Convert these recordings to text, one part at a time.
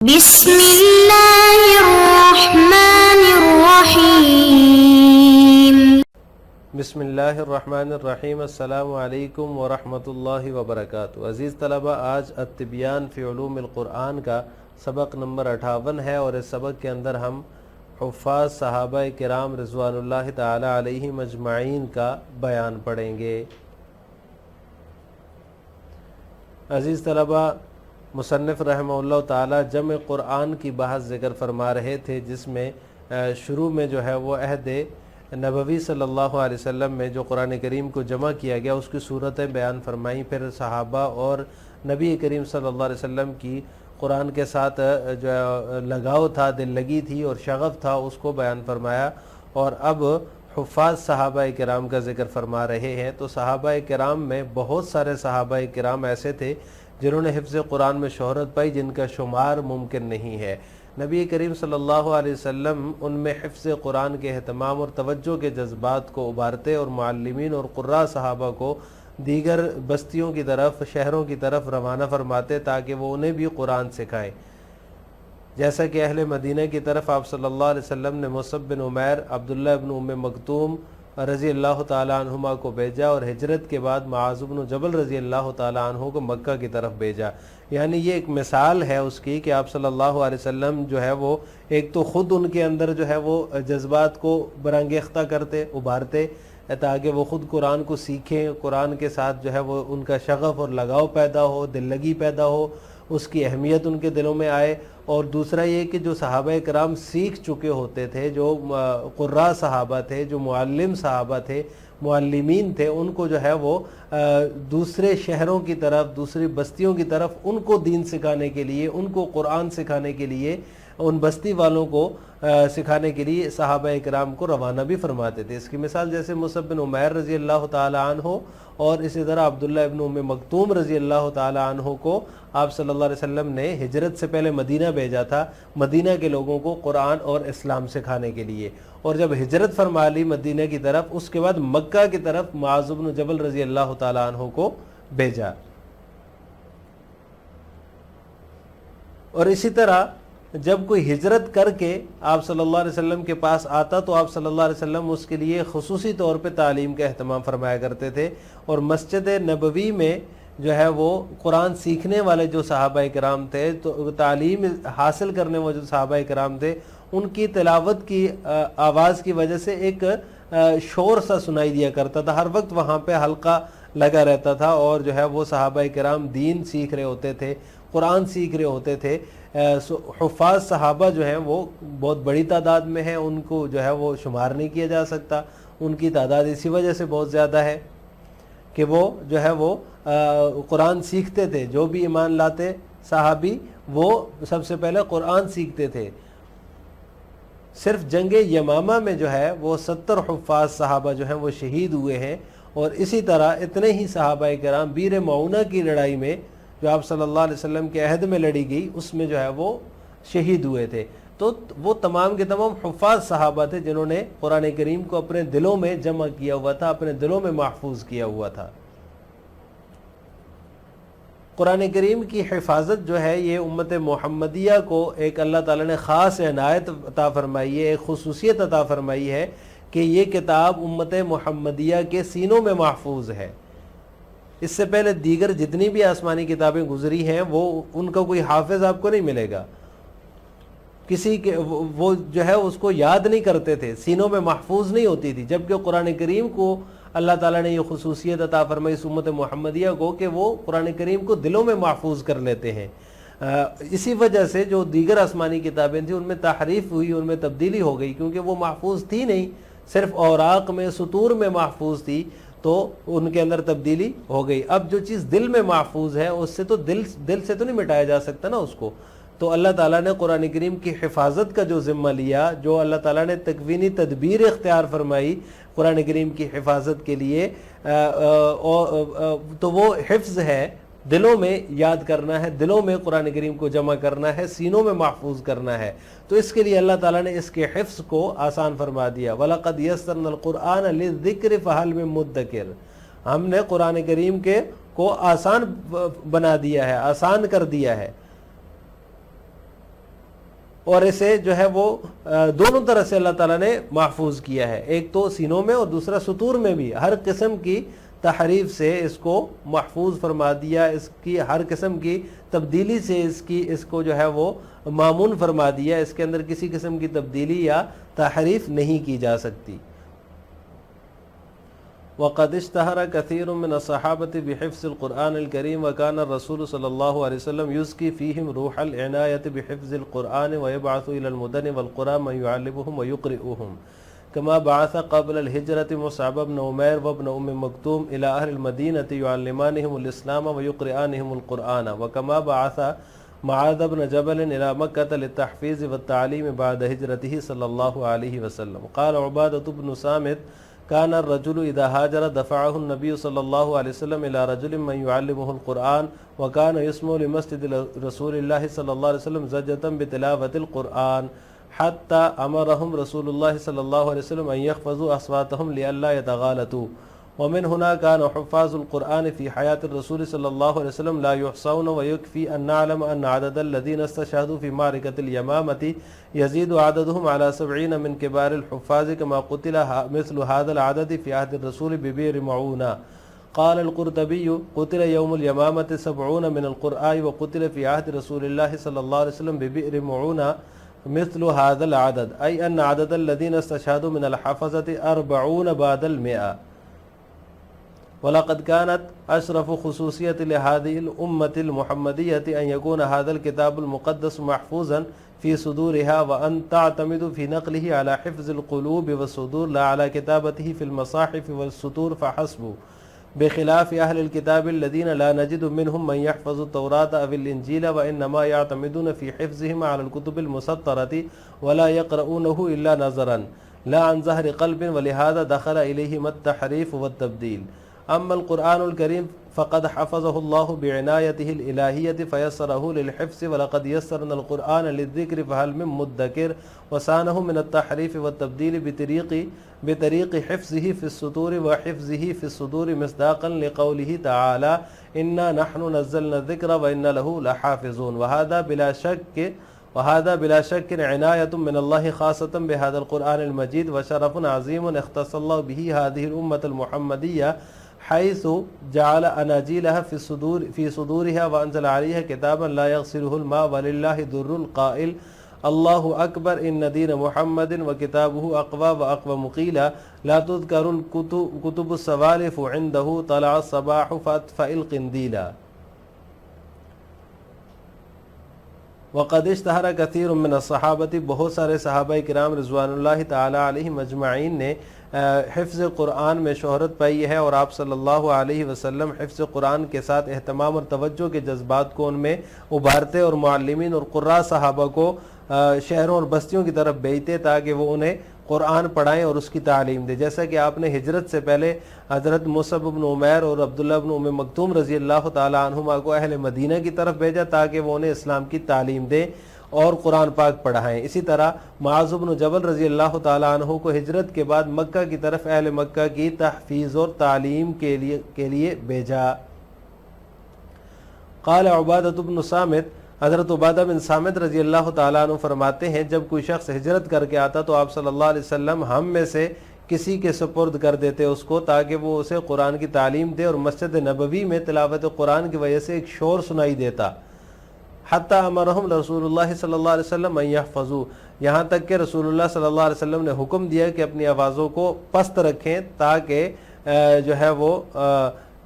بسم اللہ الرحمن الرحیم۔ بسم اللہ الرحمن الرحیم۔ السلام علیکم ورحمۃ اللہ وبرکاتہ۔ عزیز طلبہ، آج التبیان فی علوم القرآن کا سبق نمبر 58 ہے، اور اس سبق کے اندر ہم حفاظ صحابہ کرام رضوان اللہ تعالی علیہم اجمعین کا بیان پڑھیں گے۔ عزیز طلبہ، مصنف رحمہ اللہ تعالی جمع قرآن کی بحث ذکر فرما رہے تھے، جس میں شروع میں جو ہے وہ عہد نبوی صلی اللہ علیہ وسلم میں جو قرآن کریم کو جمع کیا گیا اس کی صورتیں بیان فرمائیں، پھر صحابہ اور نبی کریم صلی اللہ علیہ وسلم کی قرآن کے ساتھ جو لگاؤ تھا، دل لگی تھی اور شغف تھا، اس کو بیان فرمایا، اور اب حفاظ صحابہ کرام کا ذکر فرما رہے ہیں۔ تو صحابہ کرام میں بہت سارے صحابہ کرام ایسے تھے جنہوں نے حفظ قرآن میں شہرت پائی، جن کا شمار ممکن نہیں ہے۔ نبی کریم صلی اللہ علیہ وسلم ان میں حفظ قرآن کے اہتمام اور توجہ کے جذبات کو ابھارتے اور معلمین اور قراء صحابہ کو دیگر بستیوں کی طرف، شہروں کی طرف روانہ فرماتے تاکہ وہ انہیں بھی قرآن سکھائیں، جیسا کہ اہل مدینہ کی طرف آپ صلی اللہ علیہ وسلم نے مصعب بن عمیر، عبداللہ بن ام مکتوم رضی اللہ تعالی عنہما کو بھیجا، اور ہجرت کے بعد معاذ بن جبل رضی اللہ تعالی عنہ کو مکہ کی طرف بھیجا۔ یعنی یہ ایک مثال ہے اس کی کہ آپ صلی اللہ علیہ وسلم جو ہے وہ ایک تو خود ان کے اندر جو ہے وہ جذبات کو برانگیختہ کرتے، ابھارتے، تاکہ وہ خود قرآن کو سیکھیں، قرآن کے ساتھ جو ہے وہ ان کا شغف اور لگاؤ پیدا ہو، دل لگی پیدا ہو، اس کی اہمیت ان کے دلوں میں آئے۔ اور دوسرا یہ کہ جو صحابہ کرام سیکھ چکے ہوتے تھے، جو قراء صحابہ تھے، جو معلم صحابہ تھے، معلمین تھے، ان کو جو ہے وہ دوسرے شہروں کی طرف، دوسری بستیوں کی طرف ان کو دین سکھانے کے لیے، ان کو قرآن سکھانے کے لیے، ان بستی والوں کو سکھانے کے لیے صحابہ کرام کو روانہ بھی فرماتے تھے۔ اس کی مثال جیسے مصعب بن عمیر رضی اللہ تعالی عنہ اور اسی طرح عبداللہ ابن ام مکتوم رضی اللہ تعالی عنہ کو آپ صلی اللہ علیہ وسلم نے ہجرت سے پہلے مدینہ بھیجا تھا، مدینہ کے لوگوں کو قرآن اور اسلام سکھانے کے لیے، اور جب ہجرت فرما لی مدینہ کی طرف، اس کے بعد مکہ کی طرف معاذ بن جبل رضی اللہ تعالی عنہ کو بھیجا۔ اور اسی طرح جب کوئی ہجرت کر کے آپ صلی اللہ علیہ وسلم کے پاس آتا تو آپ صلی اللہ علیہ وسلم اس کے لیے خصوصی طور پہ تعلیم کا اہتمام فرمایا کرتے تھے، اور مسجد نبوی میں جو ہے وہ قرآن سیکھنے والے جو صحابہ کرام تھے، تو تعلیم حاصل کرنے والے جو صحابہ کرام تھے، ان کی تلاوت کی آواز کی وجہ سے ایک شور سا سنائی دیا کرتا تھا، ہر وقت وہاں پہ حلقہ لگا رہتا تھا، اور جو ہے وہ صحابہ کرام دین سیکھ رہے ہوتے تھے، قرآن سیکھ رہے ہوتے تھے۔ حفاظ صحابہ جو ہیں وہ بہت بڑی تعداد میں ہیں، ان کو جو ہے وہ شمار نہیں کیا جا سکتا، ان کی تعداد اسی وجہ سے بہت زیادہ ہے کہ وہ جو ہے وہ قرآن سیکھتے تھے۔ جو بھی ایمان لاتے صحابی وہ سب سے پہلے قرآن سیکھتے تھے۔ صرف جنگ یمامہ میں جو ہے وہ 70 حفاظ صحابہ جو ہیں وہ شہید ہوئے ہیں، اور اسی طرح اتنے ہی صحابہ کرام بیر معونہ کی لڑائی میں جو آپ صلی اللہ علیہ وسلم کے عہد میں لڑی گئی، اس میں جو ہے وہ شہید ہوئے تھے۔ تو وہ تمام کے تمام حفاظ صحابہ تھے جنہوں نے قرآن کریم کو اپنے دلوں میں جمع کیا ہوا تھا، اپنے دلوں میں محفوظ کیا ہوا تھا۔ قرآن کریم کی حفاظت جو ہے یہ امت محمدیہ کو ایک اللہ تعالیٰ نے خاص عنایت عطا فرمائی ہے، ایک خصوصیت عطا فرمائی ہے کہ یہ کتاب امت محمدیہ کے سینوں میں محفوظ ہے۔ اس سے پہلے دیگر جتنی بھی آسمانی کتابیں گزری ہیں وہ ان کا کوئی حافظ آپ کو نہیں ملے گا، کسی کے وہ جو ہے اس کو یاد نہیں کرتے تھے، سینوں میں محفوظ نہیں ہوتی تھی، جبکہ قرآن کریم کو اللہ تعالیٰ نے یہ خصوصیت عطا فرمائی اس امت محمدیہ کو کہ وہ قرآن کریم کو دلوں میں محفوظ کر لیتے ہیں۔ اسی وجہ سے جو دیگر آسمانی کتابیں تھیں ان میں تحریف ہوئی، ان میں تبدیلی ہو گئی، کیونکہ وہ محفوظ تھی نہیں، صرف اوراق میں، سطور میں محفوظ تھی، تو ان کے اندر تبدیلی ہو گئی۔ اب جو چیز دل میں محفوظ ہے اس سے تو دل سے تو نہیں مٹایا جا سکتا نا اس کو۔ تو اللہ تعالیٰ نے قرآن کریم کی حفاظت کا جو ذمہ لیا، جو اللہ تعالیٰ نے تکوینی تدبیر اختیار فرمائی قرآن کریم کی حفاظت کے لیے، تو وہ حفظ ہے، دلوں میں یاد کرنا ہے، دلوں میں قرآن کریم کو جمع کرنا ہے، سینوں میں محفوظ کرنا ہے۔ تو اس کے لیے اللہ تعالیٰ نے اس کے حفظ کو آسان فرما دیا۔ وَلَقَدْ يَسَّرْنَا الْقُرْآنَ لِلذِّكْرِ فَهَلْ مِن مُدَّكِرٍ، ہم نے قرآن کریم کو آسان بنا دیا ہے، آسان کر دیا ہے۔ اور اسے جو ہے وہ دونوں طرح سے اللہ تعالیٰ نے محفوظ کیا ہے، ایک تو سینوں میں اور دوسرا سطور میں بھی، ہر قسم کی تحریف سے اس کو محفوظ فرما دیا، اس کی ہر قسم کی تبدیلی سے اس کو جو ہے وہ مامون فرما دیا، اس کے اندر کسی قسم کی تبدیلی یا تحریف نہیں کی جا سکتی۔ وقد اشتهر كثير من الصحابة بحفظ القرآن الكريم وكان الرسول صلى الله عليه وسلم يزكي فيهم روح العناية بحفظ القرآن ويبعث إلى المدن والقرى من يعلمهم ويقرئهم كما بعث قبل الهجرة مصعب بن عمير وابن مكتوم إلى أهل المدينة يعلمانهم الإسلام ويقرئانهم القرآن وكما بعث معاذ بن جبل إلى مكة للتحفيظ والتعليم بعد هجرته صلى الله عليه وسلم۔ قال عبادة بن صامت كان الرجل إذا هاجر دفعه النبي صلى الله عليه وسلم إلى رجل من يعلمه القرآن وكان يسمع لمسجد رسول الله صلى الله عليه وسلم زجة بتلاوة القرآن حتى أمرهم رسول الله صلى الله عليه وسلم أن يخفضوا أصواتهم لئلا يتغالطوا، ومن هنا كان حفاظ القرآن في حياة الرسول صلى الله عليه وسلم لا يحصون، ويكفي أن نعلم أن عدد الذين استشهدوا في معركة اليمامة يزيد عددهم على 70 من كبار الحفاظ كما قتل مثل هذا العدد في عهد الرسول ببئر معونة۔ قال القرطبي قتل يوم اليمامة 70 من القراء وقتل في عهد رسول الله صلى الله عليه وسلم ببئر معونة مثل هذا العدد، أي أن عدد الذين استشهدوا من الحفظة 40 بعد 100۔ ولقد كانت أشرف خصوصية لهذه الأمة المحمدية أن يكون هذا الكتاب المقدس محفوظا في صدورها وأن تعتمد في نقله على حفظ القلوب والصدور لا على كتابته في المصاحف والسطور فحسب، بخلاف أهل الكتاب الذين لا نجد منهم من يحفظ التوراة أو الإنجيل وإنما يعتمدون في حفظهما على الكتب المسطرة ولا يقرؤونه إلا نظرا لا عن ظهر قلب، ولهذا دخل إليهما التحريف والتبديل۔ أما القرآن الكريم فقد حفظه الله بعنايته الإلهية فيسره للحفظ، ولقد يسرنا القرآن للذكر فهل من مدكر، وسانه من التحريف والتبديل بطريق حفظه في السطور وحفظه في الصدور مصداقا لقوله تعالى إنا نحن نزلنا الذكر وإنا له لحافظون، وهذا بلا شك عناية من الله خاصة بهذا القرآن المجيد وشرف عظيم اختص الله به هذه الأمة المحمدية حيث جعل أناجيلها في صدورها وأنزل عليها كتابا لا يغسله الماء ولله در القائل الله أكبر إن دين محمد وكتابه أقوى وأقوى مقيلا لا تذكر الكتب السوالف عنده طلع الصباح فأطفأ القنديلا۔ وقد اشتہر کثیر من الصحابہ، بہت سارے صحابہ کرام رضوان اللہ تعالی علیہم اجمعین نے حفظ قرآن میں شہرت پائی ہے، اور آپ صلی اللہ علیہ وسلم حفظ قرآن کے ساتھ اہتمام اور توجہ کے جذبات کو ان میں ابھارتے اور معلمین اور قراء صحابہ کو شہروں اور بستیوں کی طرف بھیجتے تاکہ وہ انہیں قرآن پڑھائیں اور اس کی تعلیم دے، جیسا کہ آپ نے ہجرت سے پہلے حضرت مصعب بن عمیر اور عبداللہ بن ام مکتوم رضی اللہ تعالی عنہما کو اہل مدینہ کی طرف بھیجا تاکہ وہ انہیں اسلام کی تعلیم دیں اور قرآن پاک پڑھائیں۔ اسی طرح معاذ بن جبل رضی اللہ تعالی عنہ کو ہجرت کے بعد مکہ کی طرف اہل مکہ کی تحفیظ اور تعلیم کے لیے بھیجا۔ قال عبادہ بن صامت، حضرت عبادہ بن صامت رضی اللہ تعالیٰ عنہ فرماتے ہیں جب کوئی شخص ہجرت کر کے آتا تو آپ صلی اللہ علیہ وسلم ہم میں سے کسی کے سپرد کر دیتے اس کو تاکہ وہ اسے قرآن کی تعلیم دے، اور مسجد نبوی میں تلاوت قرآن کی وجہ سے ایک شور سنائی دیتا۔ حتی امرہم رسول اللہ صلی اللہ علیہ وسلم ان یحفظوا، یہاں تک کہ رسول اللہ صلی اللہ علیہ وسلم نے حکم دیا کہ اپنی آوازوں کو پست رکھیں تاکہ جو ہے وہ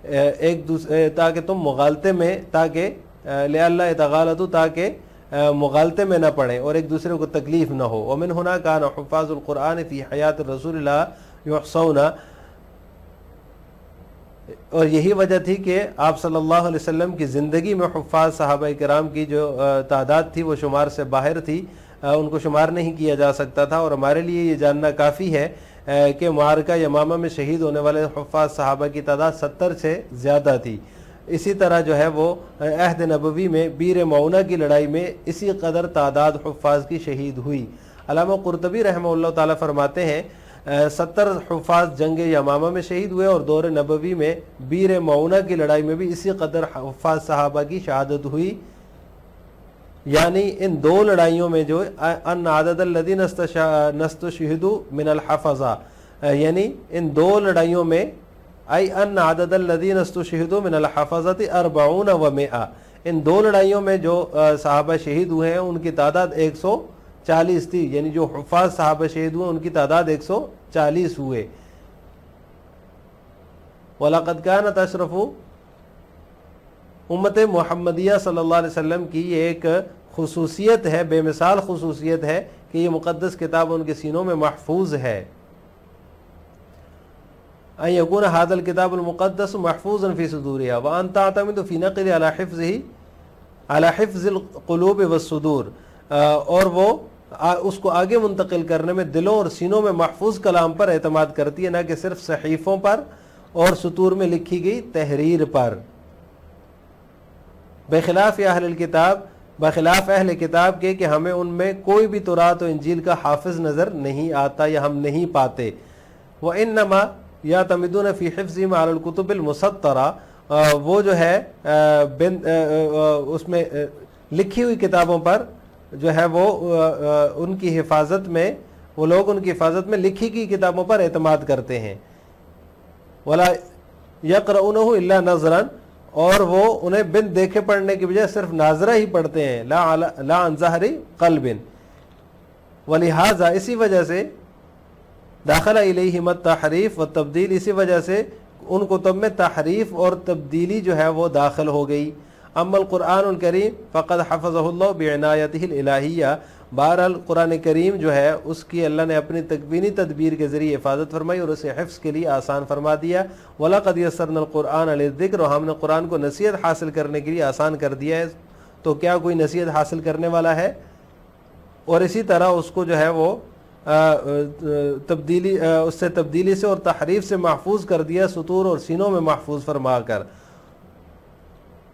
ایک دوسرے تاکہ تم مغالطے میں لئلا یتغالطوا تاکہ مغالطے میں نہ پڑھیں اور ایک دوسرے کو تکلیف نہ ہو۔ ومن هنا كان حفاظ القرآن فی حیات الرسول لا یحصون، اور یہی وجہ تھی کہ آپ صلی اللہ علیہ وسلم کی زندگی میں حفاظ صحابہ کرام کی جو تعداد تھی وہ شمار سے باہر تھی، ان کو شمار نہیں کیا جا سکتا تھا، اور ہمارے لیے یہ جاننا کافی ہے کہ معرکہ یمامہ میں شہید ہونے والے حفاظ صحابہ کی تعداد 70 سے زیادہ تھی۔ اسی طرح جو ہے وہ عہد نبوی میں بیر معونہ کی لڑائی میں اسی قدر تعداد حفاظ کی شہید ہوئی۔ علامہ قرطبی رحمہ اللہ تعالیٰ فرماتے ہیں 70 حفاظ جنگ یمامہ میں شہید ہوئے، اور دور نبوی میں بیر معونہ کی لڑائی میں بھی اسی قدر حفاظ صحابہ کی شہادت ہوئی۔ یعنی ان دو لڑائیوں میں جو ان عدد الذین نستشہدوا من الحفظہ، یعنی ان دو لڑائیوں میں ای ان عدد الذین استشہدوا من الحفظۃ 40 و 100، ان دو لڑائیوں میں جو صحابہ شہید ہوئے ہیں ان کی تعداد 140 تھی، یعنی جو حفاظ صحابہ شہید ہوئے ان کی تعداد 140 ہوئے۔ وَلَقَدْ كَانَتْ أَشْرَفُ امت محمدیہ صلی اللہ علیہ وسلم کی یہ ایک خصوصیت ہے، بے مثال خصوصیت ہے کہ یہ مقدس کتاب ان کے سینوں میں محفوظ ہے۔ ان یکون ھذا الکتاب المقدس محفوظا فی صدورها وان تعتمد فی نقل علی حفظ القلوب والصدور، اور وہ اس کو آگے منتقل کرنے میں دلوں اور سینوں میں محفوظ کلام پر اعتماد کرتی ہے، نہ کہ صرف صحیفوں پر اور سطور میں لکھی گئی تحریر پر۔ بخلاف اہل الکتاب، بخلاف اہل کتاب کے کہ ہمیں ان میں کوئی بھی تورات و انجیل کا حافظ نظر نہیں آتا یا ہم نہیں پاتے۔ وانما یعتمدون فی حفظہم علی الکتب المسطرہ، وہ جو ہے اس میں لکھی ہوئی کتابوں پر جو ہے وہ ان کی حفاظت میں، وہ لوگ ان کی حفاظت میں لکھی گئی کتابوں پر اعتماد کرتے ہیں۔ ولا یقرؤونہ الا نظرا، اور وہ انہیں بن دیکھے پڑھنے کی بجائے صرف ناظرہ ہی پڑھتے ہیں، لا عن ظہر قلب۔ ولہذا اسی وجہ سے داخلہ الیہم التحریف والتبدیل، اسی وجہ سے ان کتب میں تحریف اور تبدیلی جو ہے وہ داخل ہو گئی۔ اما القرآن الکریم فقد حفظہ اللہ بعنایتہ الالہیہ، بہرحال قرآن کریم جو ہے اس کی اللہ نے اپنی تکوینی تدبیر کے ذریعے حفاظت فرمائی اور اسے حفظ کے لیے آسان فرما دیا۔ وَلَقَدْ يَسَّرْنَا الْقُرْآنَ لِلذِّكْرِ، اور ہم نے قرآن کو نصیحت حاصل کرنے کے لیے آسان کر دیا ہے، تو کیا کوئی نصیحت حاصل کرنے والا ہے؟ اور اسی طرح اس کو جو ہے وہ تبدیلی، اس سے تبدیلی سے اور تحریف سے محفوظ کر دیا، سطور اور سینوں میں محفوظ فرما کر۔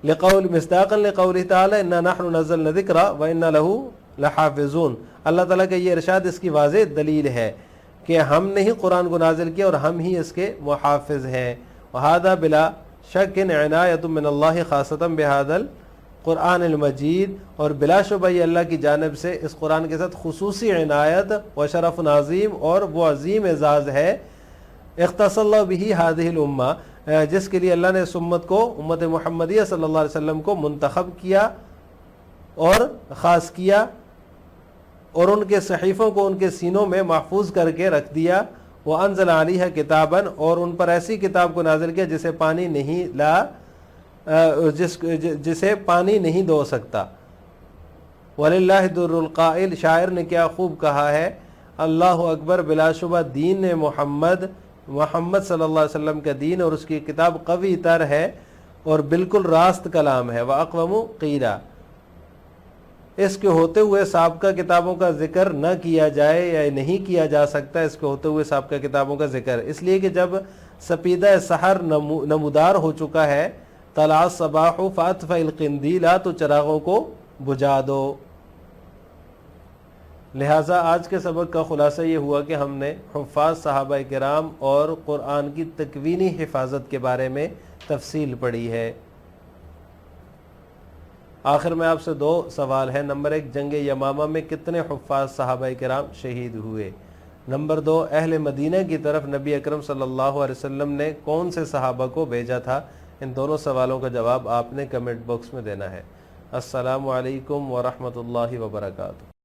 مصداقا لقوله تعالی انا نحن نزلنا الذکر وانا له لحافظون، اللہ تعالیٰ کا یہ ارشاد اس کی واضح دلیل ہے کہ ہم نے ہی قرآن کو نازل کیا اور ہم ہی اس کے محافظ ہیں۔ وهذا بلا شک عنایت من اللہ خاصتا بهذا القرآن المجید، اور بلا شبہ یہ اللہ کی جانب سے اس قرآن کے ساتھ خصوصی عنایت و شرف عظیم اور وہ عظیم اعزاز ہے، اختص اللہ بہ هذه الامہ، جس کے لیے اللہ نے اس امت کو، امت محمدیہ صلی اللہ علیہ وسلم کو منتخب کیا اور خاص کیا، اور ان کے صحیفوں کو ان کے سینوں میں محفوظ کر کے رکھ دیا۔ وَأَنزَلَ عَلَيْهَا كِتَابًا، اور ان پر ایسی کتاب کو نازل کیا جسے پانی نہیں جسے پانی نہیں دھو سکتا۔ وَلِلَّهِ دُرُّ الْقَائِلِ، شاعر نے کیا خوب کہا ہے، اللہ اکبر، بلا شبہ دین محمد صلی اللہ علیہ وسلم کا دین اور اس کی کتاب قوی تر ہے اور بالکل راست کلام ہے۔ وَأَقْوَمُ قِيلًا، اس کے ہوتے ہوئے سابقہ کتابوں کا ذکر نہ کیا جائے یا نہیں کیا جا سکتا، اس کے ہوتے ہوئے سابقہ کتابوں کا ذکر، اس لیے کہ جب سپیدہ سحر نمودار ہو چکا ہے، طلع الصباح فاطفئ القندیل، تو چراغوں کو بجھا دو۔ لہٰذا آج کے سبق کا خلاصہ یہ ہوا کہ ہم نے حفاظ صحابہ کرام اور قرآن کی تکوینی حفاظت کے بارے میں تفصیل پڑھی ہے۔ آخر میں آپ سے دو سوال ہے۔ نمبر 1، جنگ یمامہ میں کتنے حفاظ صحابہ کرام شہید ہوئے؟ نمبر 2، اہل مدینہ کی طرف نبی اکرم صلی اللہ علیہ وسلم نے کون سے صحابہ کو بھیجا تھا؟ ان دونوں سوالوں کا جواب آپ نے کمنٹ باکس میں دینا ہے۔ السلام علیکم ورحمۃ اللہ وبرکاتہ۔